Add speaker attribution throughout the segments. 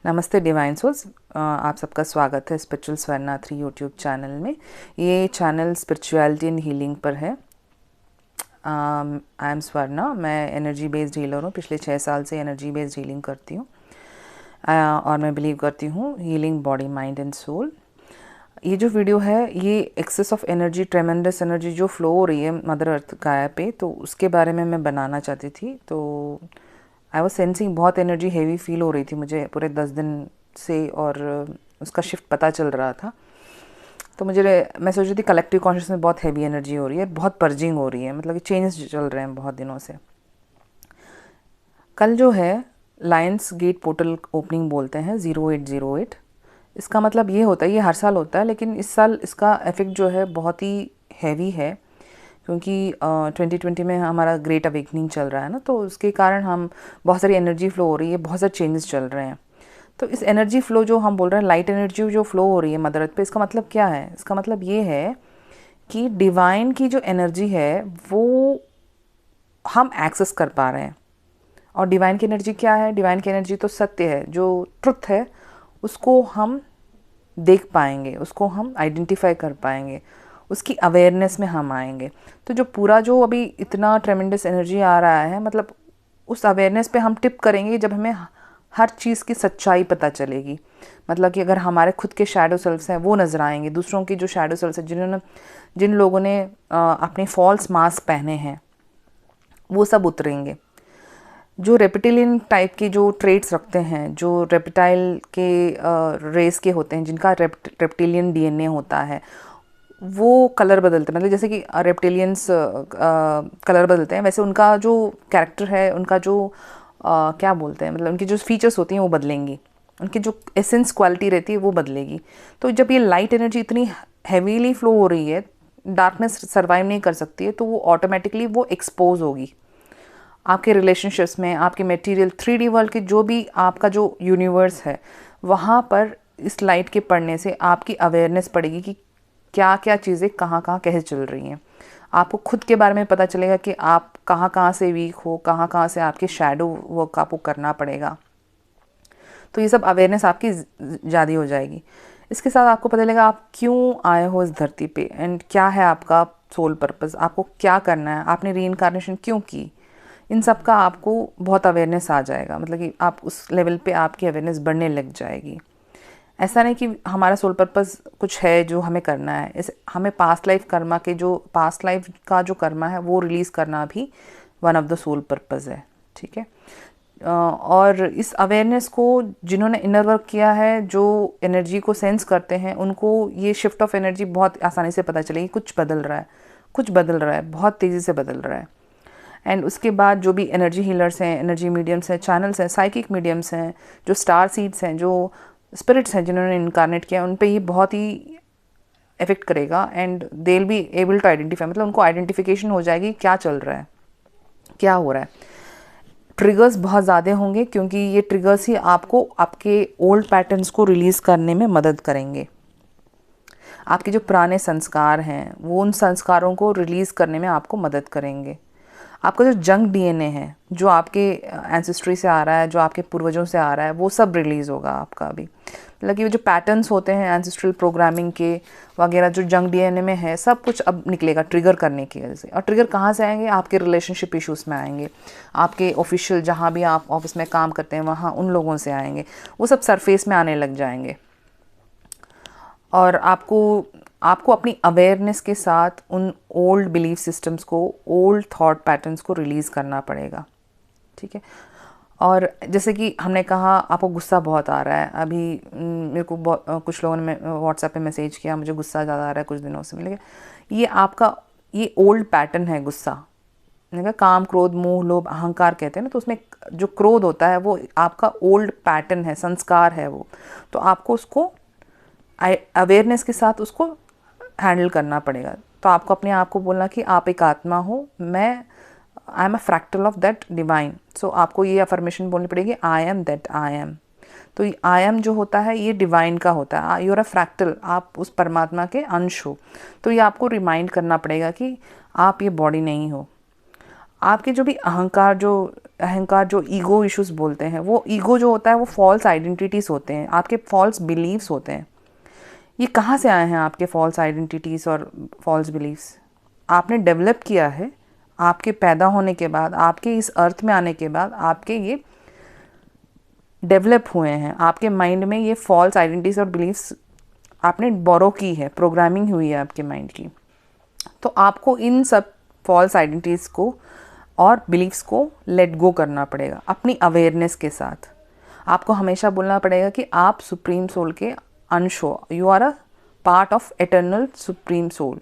Speaker 1: नमस्ते divine souls. आप सबका स्वागत है स्पिरिचुअल स्वर्णा 3 यूट्यूब चैनल में। ये चैनल स्पिरिचुअलिटी एंड हीलिंग पर है। I am Swarna. मैं एनर्जी बेस्ड हीलर हूँ। पिछले 6 साल से एनर्जी बेस्ड हीलिंग करती हूँ और मैं बिलीव करती हूँ healing body mind and soul. ये जो वीडियो है ये excess of energy, tremendous energy जो फ्लो हो रही है मदर अर्थ गाया पे, तो उसके बारे में मैं बनाना चाहती थी। तो आई वॉज सेंसिंग बहुत एनर्जी हेवी फील हो रही थी मुझे पूरे 10 दिन से, और उसका शिफ्ट पता चल रहा था। तो मैं सोच रही थी कलेक्टिव कॉन्शियस में बहुत हैवी एनर्जी हो रही है, बहुत पर्जिंग हो रही है, मतलब कि चेंजेस चल रहे हैं बहुत दिनों से। कल जो है लायंस गेट पोर्टल ओपनिंग बोलते हैं 0808। इसका मतलब ये होता है, ये हर साल होता है, लेकिन इस साल इसका इफेक्ट जो है बहुत ही हैवी है, क्योंकि 2020 में हमारा ग्रेट अवेकनिंग चल रहा है ना, तो उसके कारण हम बहुत सारी एनर्जी फ्लो हो रही है, बहुत सारे चेंजेस चल रहे हैं। तो इस एनर्जी फ्लो जो हम बोल रहे हैं, लाइट एनर्जी जो फ्लो हो रही है मदर अर्थ पे, इसका मतलब क्या है? इसका मतलब ये है कि डिवाइन की जो एनर्जी है वो हम एक्सेस कर पा रहे हैं। और डिवाइन की एनर्जी क्या है? डिवाइन की एनर्जी तो सत्य है, जो ट्रुथ है उसको हम देख पाएंगे, उसको हम आइडेंटिफाई कर पाएंगे, उसकी अवेयरनेस में हम आएंगे। तो जो पूरा जो अभी इतना ट्रेमेंडस एनर्जी आ रहा है, मतलब उस अवेयरनेस पे हम टिप करेंगे जब हमें हर चीज़ की सच्चाई पता चलेगी। मतलब कि अगर हमारे खुद के शैडो सेल्फ्स हैं वो नज़र आएंगे, दूसरों की जो शैडो सेल्स हैं, जिन लोगों ने अपने फॉल्स मास्क पहने हैं, वो सब उतरेंगे। जो रेप्टिलियन टाइप के जो ट्रेट्स रखते हैं, जो रेप्टाइल के रेस के होते हैं, जिनका रेप्टिलियन डीएनए होता है, वो कलर बदलते हैं। मतलब जैसे कि रेप्टिलियंस कलर बदलते हैं, वैसे उनका जो कैरेक्टर है, उनका जो क्या बोलते हैं, मतलब उनकी जो फीचर्स होती हैं वो बदलेंगी, उनकी जो एसेंस क्वालिटी रहती है वो बदलेगी। तो जब ये लाइट एनर्जी इतनी हैवीली फ्लो हो रही है, डार्कनेस सर्वाइव नहीं कर सकती है, तो वो ऑटोमेटिकली वो एक्सपोज होगी आपके रिलेशनशिप्स में, आपके मटेरियल 3D वर्ल्ड के जो भी आपका जो यूनिवर्स है, वहाँ पर इस लाइट के पढ़ने से आपकी अवेयरनेस पड़ेगी कि क्या क्या चीज़ें कहाँ कहाँ कैसे चल रही हैं। आपको खुद के बारे में पता चलेगा कि आप कहाँ कहाँ से वीक हो, कहाँ कहाँ से आपके शैडो वर्क आपको करना पड़ेगा। तो ये सब अवेयरनेस आपकी ज़्यादा हो जाएगी। इसके साथ आपको पता चलेगा आप क्यों आए हो इस धरती पे, एंड क्या है आपका सोल पर्पस, आपको क्या करना है, आपने री इनकारनेशन क्यों की। इन सब का आपको बहुत अवेयरनेस आ जाएगा, मतलब कि आप उस लेवल पे आपकी अवेयरनेस बढ़ने लग जाएगी। ऐसा नहीं कि हमारा सोल पर्पस कुछ है जो हमें करना है, इस हमें पास्ट लाइफ कर्मा के जो पास्ट लाइफ का जो कर्मा है वो रिलीज़ करना भी one of the soul purpose है। ठीक है। और इस अवेयरनेस को जिन्होंने इनर वर्क किया है, जो एनर्जी को सेंस करते हैं, उनको ये शिफ्ट ऑफ एनर्जी बहुत आसानी से पता चलेगी। कुछ बदल रहा है, कुछ बदल रहा है, बहुत तेज़ी से बदल रहा है। एंड उसके बाद जो भी एनर्जी हीलर्स हैं, एनर्जी मीडियम्स हैं, चैनल्स हैं, साइकिक मीडियम्स हैं, जो स्टार सीड्स हैं, जो स्पिरिट्स हैं जिन्होंने इनकारनेट किया, उन पे ये बहुत ही इफेक्ट करेगा। And they will be able to identify, मतलब उनको आइडेंटिफिकेशन हो जाएगी क्या चल रहा है, क्या हो रहा है। ट्रिगर्स बहुत ज़्यादा होंगे, क्योंकि ये ट्रिगर्स ही आपको आपके ओल्ड पैटर्न्स को रिलीज़ करने में मदद करेंगे। आपके जो पुराने संस्कार हैं वो उन संस्कारों को रिलीज़ करने में आपको मदद करेंगे। आपका जो जंक डीएनए है, जो आपके एंसेस्ट्री से आ रहा है, जो आपके पूर्वजों से आ रहा है, वो सब रिलीज़ होगा आपका अभी। मतलब कि जो पैटर्न्स होते हैं एंसेस्ट्रल प्रोग्रामिंग के वगैरह, जो जंक डीएनए में है, सब कुछ अब निकलेगा ट्रिगर करने की वजह से। और ट्रिगर कहाँ से आएंगे? आपके रिलेशनशिप इश्यूज़ में आएंगे, आपके ऑफिशियल जहाँ भी आप ऑफिस में काम करते हैं वहाँ उन लोगों से आएंगे, वो सब सरफेस में आने लग जाएंगे। और आपको आपको अपनी अवेयरनेस के साथ उन ओल्ड बिलीफ सिस्टम्स को, ओल्ड थॉट पैटर्न्स को रिलीज़ करना पड़ेगा। ठीक है। और जैसे कि हमने कहा आपको गुस्सा बहुत आ रहा है अभी, मेरे को कुछ लोगों ने व्हाट्सएप पे मैसेज किया, मुझे गुस्सा ज़्यादा आ रहा है कुछ दिनों से। मिले ये आपका ये ओल्ड पैटर्न है गुस्सा। मैंने कहा काम, क्रोध, मोह, लोभ, अहंकार कहते हैं ना, तो उसमें जो क्रोध होता है वो आपका ओल्ड पैटर्न है, संस्कार है वो। तो आपको उसको अवेयरनेस के साथ उसको हैंडल करना पड़ेगा। तो आपको अपने आप को बोलना कि आप एक आत्मा हो, मैं I am a fractal of that divine. So आपको ये अफर्मेशन बोलनी पड़ेगी, I am that I am. तो आई एम जो होता है ये डिवाइन का होता है, यू आर अ फ्रैक्टल, आप उस परमात्मा के अंश हो। तो ये आपको रिमाइंड करना पड़ेगा कि आप ये बॉडी नहीं हो, आपके जो भी अहंकार जो ईगो इश्यूज बोलते हैं, वो ईगो जो होता है वो फॉल्स आइडेंटिटीज़ होते हैं, आपके फॉल्स बिलीव्स होते हैं। ये कहाँ से आए हैं आपके फॉल्स आइडेंटिटीज़ और फॉल्स बिलीव्स? आपने डेवलप किया है आपके पैदा होने के बाद, आपके इस अर्थ में आने के बाद आपके ये डेवलप हुए हैं, आपके माइंड में ये फॉल्स आइडेंटिटीज और बिलीव्स आपने बोरो की है, प्रोग्रामिंग हुई है आपके माइंड की। तो आपको इन सब फॉल्स आइडेंटिटीज़ को और बिलीव्स को लेट गो करना पड़ेगा अपनी अवेयरनेस के साथ। आपको हमेशा बोलना पड़ेगा कि आप सुप्रीम सोल के अंश हो, you are a part of eternal supreme soul.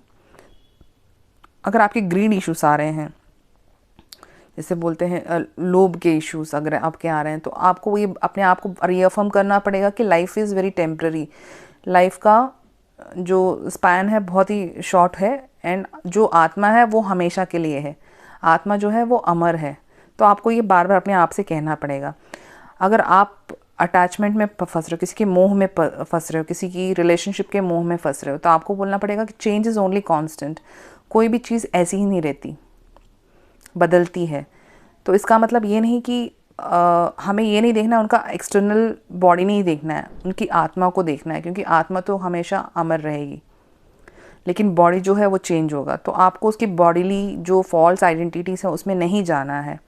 Speaker 1: अगर आपके ग्रीड इश्यूज आ रहे हैं, जैसे बोलते हैं लोभ के इश्यूज अगर आपके आ रहे हैं, तो आपको ये अपने आप को रीअफर्म करना पड़ेगा कि life is very temporary, life का जो स्पैन है बहुत ही शॉर्ट है, एंड जो आत्मा है वो हमेशा के लिए है, आत्मा जो है वो अमर है। तो आपको ये बार बार अपने आप से कहना पड़ेगा। अगर आप अटैचमेंट में फंस रहे हो, किसी के मोह में फंस रहे हो, किसी की रिलेशनशिप के मोह में फंस रहे हो, तो आपको बोलना पड़ेगा कि चेंज इज़ ओनली कांस्टेंट। कोई भी चीज़ ऐसी ही नहीं रहती, बदलती है। तो इसका मतलब ये नहीं कि हमें ये नहीं देखना उनका एक्सटर्नल बॉडी नहीं देखना है, उनकी आत्मा को देखना है, क्योंकि आत्मा तो हमेशा अमर रहेगी, लेकिन बॉडी जो है वो चेंज होगा। तो आपको उसकी बॉडीली जो फॉल्स आइडेंटिटीज़ है उसमें नहीं जाना है,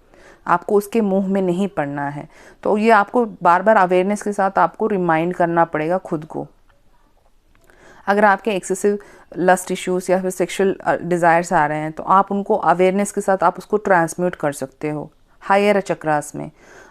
Speaker 1: आपको उसके मुंह में नहीं पड़ना है। तो ये आपको बार बार अवेयरनेस के साथ आपको रिमाइंड करना पड़ेगा खुद को। अगर आपके एक्सेसिव लस्ट इश्यूज या फिर सेक्सुअल डिज़ायर्स आ रहे हैं, तो आप उनको अवेयरनेस के साथ आप उसको ट्रांसम्यूट कर सकते हो हायर चक्रास में,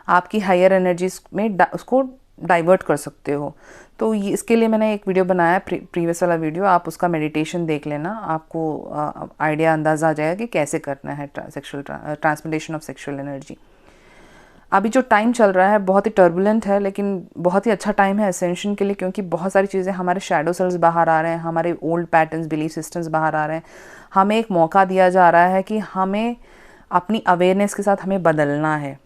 Speaker 1: आपकी हायर एनर्जीज में उसको डाइवर्ट कर सकते हो। तो ये इसके लिए मैंने एक वीडियो बनाया, प्रीवियस वाला वीडियो, आप उसका मेडिटेशन देख लेना, आपको आइडिया अंदाज़ा आ जाएगा कि कैसे करना है sexual transmutation of sexual energy. अभी जो टाइम चल रहा है बहुत ही टर्बुलेंट है, लेकिन बहुत ही अच्छा टाइम है असेंशन के लिए, क्योंकि बहुत सारी चीज़ें, हमारे शैडो सेल्स बाहर आ रहे हैं, हमारे ओल्ड पैटर्न्स बिलीफ सिस्टम्स बाहर आ रहे हैं। हमें एक मौका दिया जा रहा है कि हमें अपनी अवेयरनेस के साथ हमें बदलना है,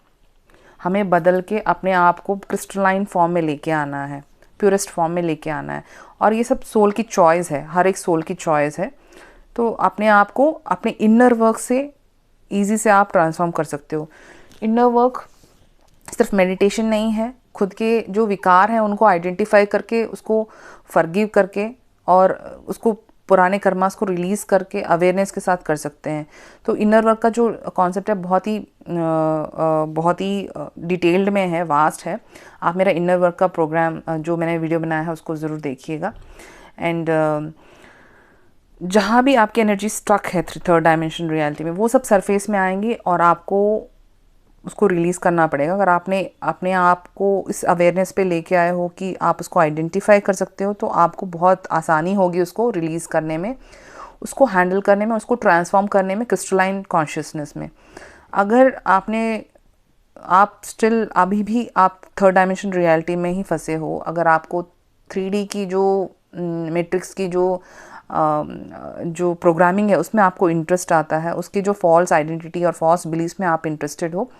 Speaker 1: हमें बदल के अपने आप को क्रिस्टलाइन फॉर्म में लेके आना है, प्योरेस्ट फॉर्म में लेके आना है। और ये सब सोल की चॉइस है, हर एक सोल की चॉइस है। तो अपने आप को अपने इनर वर्क से ईजी से आप ट्रांसफॉर्म कर सकते हो। इनर वर्क सिर्फ मेडिटेशन नहीं है, खुद के जो विकार हैं उनको आइडेंटिफाई करके, उसको फॉरगिव करके और उसको पुराने कर्मास को रिलीज़ करके अवेयरनेस के साथ कर सकते हैं। तो इनर वर्क का जो कॉन्सेप्ट है बहुत ही डिटेल्ड में है, वास्ट है। आप मेरा इनर वर्क का प्रोग्राम जो मैंने वीडियो बनाया है उसको ज़रूर देखिएगा। एंड जहाँ भी आपकी एनर्जी स्टक है थर्ड डायमेंशन रियलिटी में, वो सब सरफेस में आएंगी और आपको उसको रिलीज़ करना पड़ेगा। अगर आपने अपने आप को इस अवेयरनेस पे लेके आए हो कि आप उसको आइडेंटिफाई कर सकते हो, तो आपको बहुत आसानी होगी उसको रिलीज़ करने में, उसको हैंडल करने में, उसको ट्रांसफॉर्म करने में क्रिस्टलाइन कॉन्शियसनेस में। अगर आप स्टिल अभी भी आप थर्ड डायमेंशन रियलिटी में ही फंसे हो, अगर आपको 3D की जो मैट्रिक्स की जो प्रोग्रामिंग है उसमें आपको इंटरेस्ट आता है, उसकी जो फॉल्स आइडेंटिटी और फॉल्स बिलीव्स में आप इंटरेस्टेड हो,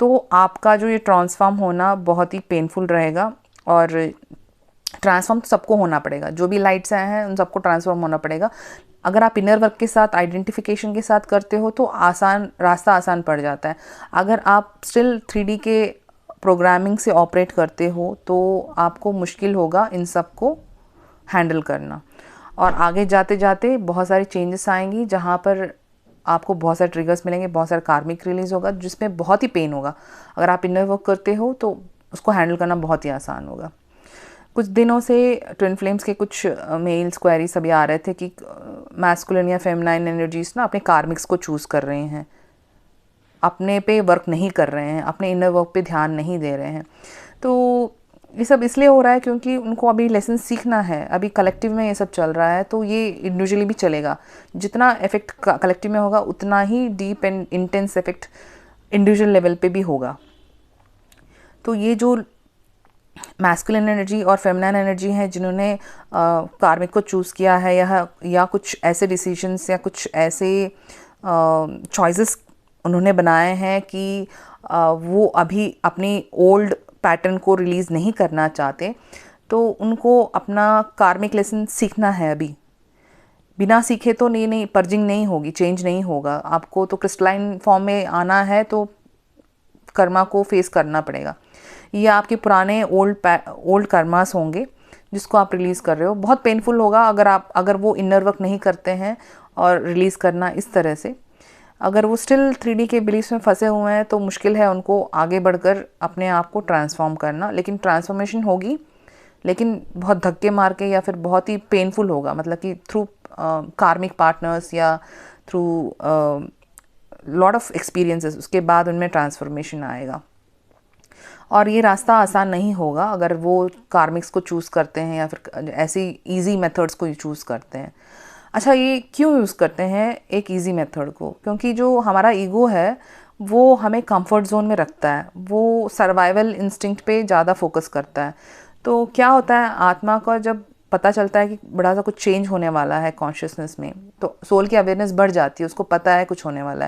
Speaker 1: तो आपका जो ये ट्रांसफॉर्म होना बहुत ही पेनफुल रहेगा। और ट्रांसफॉर्म तो सबको होना पड़ेगा, जो भी लाइट्स आए हैं उन सबको ट्रांसफॉर्म होना पड़ेगा। अगर आप इनर वर्क के साथ, आइडेंटिफिकेशन के साथ करते हो तो रास्ता आसान पड़ जाता है। अगर आप स्टिल 3D के प्रोग्रामिंग से ऑपरेट करते हो तो आपको मुश्किल होगा इन सब को हैंडल करना। और आगे जाते जाते बहुत सारी चेंजेस आएंगी, जहाँ पर आपको बहुत सारे ट्रिगर्स मिलेंगे, बहुत सारा कार्मिक रिलीज होगा जिसमें बहुत ही पेन होगा। अगर आप इनर वर्क करते हो तो उसको हैंडल करना बहुत ही आसान होगा। कुछ दिनों से ट्विन फ्लेम्स के कुछ मेल्स क्वेरीज सभी आ रहे थे कि मैस्कुलिन या फेमिनाइन एनर्जीज ना अपने कार्मिक्स को चूज़ कर रहे हैं, अपने पे वर्क नहीं कर रहे हैं, अपने इनर वर्क पे ध्यान नहीं दे रहे हैं। तो ये सब इसलिए हो रहा है क्योंकि उनको अभी लेसन सीखना है, अभी कलेक्टिव में ये सब चल रहा है, तो ये इंडिविजुअली भी चलेगा। जितना इफेक्ट कलेक्टिव में होगा उतना ही deep and intense effect individual level पे भी होगा। तो ये जो मैस्कुलिन एनर्जी और फेमिनाइन एनर्जी है जिन्होंने कार्मिक को चूज़ किया है, या कुछ ऐसे डिसीजंस या कुछ ऐसे चॉइसेस उन्होंने बनाए हैं कि वो अभी अपनी ओल्ड पैटर्न को रिलीज़ नहीं करना चाहते, तो उनको अपना कार्मिक लेसन सीखना है अभी। बिना सीखे तो नहीं पर्जिंग नहीं होगी, चेंज नहीं होगा। आपको तो क्रिस्टलाइन फॉर्म में आना है तो कर्मा को फेस करना पड़ेगा। ये आपके पुराने ओल्ड कर्मास होंगे जिसको आप रिलीज़ कर रहे हो। बहुत पेनफुल होगा अगर वो इनर वर्क नहीं करते हैं और रिलीज़ करना इस तरह से। अगर वो स्टिल 3D के बिलीफ्स में फंसे हुए हैं तो मुश्किल है उनको आगे बढ़कर अपने आप को ट्रांसफॉर्म करना। लेकिन ट्रांसफॉर्मेशन होगी, लेकिन बहुत धक्के मार के या फिर बहुत ही पेनफुल होगा, मतलब कि थ्रू कार्मिक पार्टनर्स या थ्रू लॉट ऑफ एक्सपीरियंसेस, उसके बाद उनमें ट्रांसफॉर्मेशन आएगा। और ये रास्ता आसान नहीं होगा अगर वो कार्मिक्स को चूज़ करते हैं या फिर ऐसी इजी मेथड्स को चूज़ करते हैं। अच्छा, ये क्यों यूज़ करते हैं एक इजी मेथड को? क्योंकि जो हमारा ईगो है वो हमें कंफर्ट जोन में रखता है, वो सर्वाइवल इंस्टिंक्ट पे ज़्यादा फोकस करता है। तो क्या होता है, आत्मा का जब पता चलता है कि बड़ा सा कुछ चेंज होने वाला है कॉन्शियसनेस में, तो सोल की अवेयरनेस बढ़ जाती है, उसको पता है कुछ होने वाला है।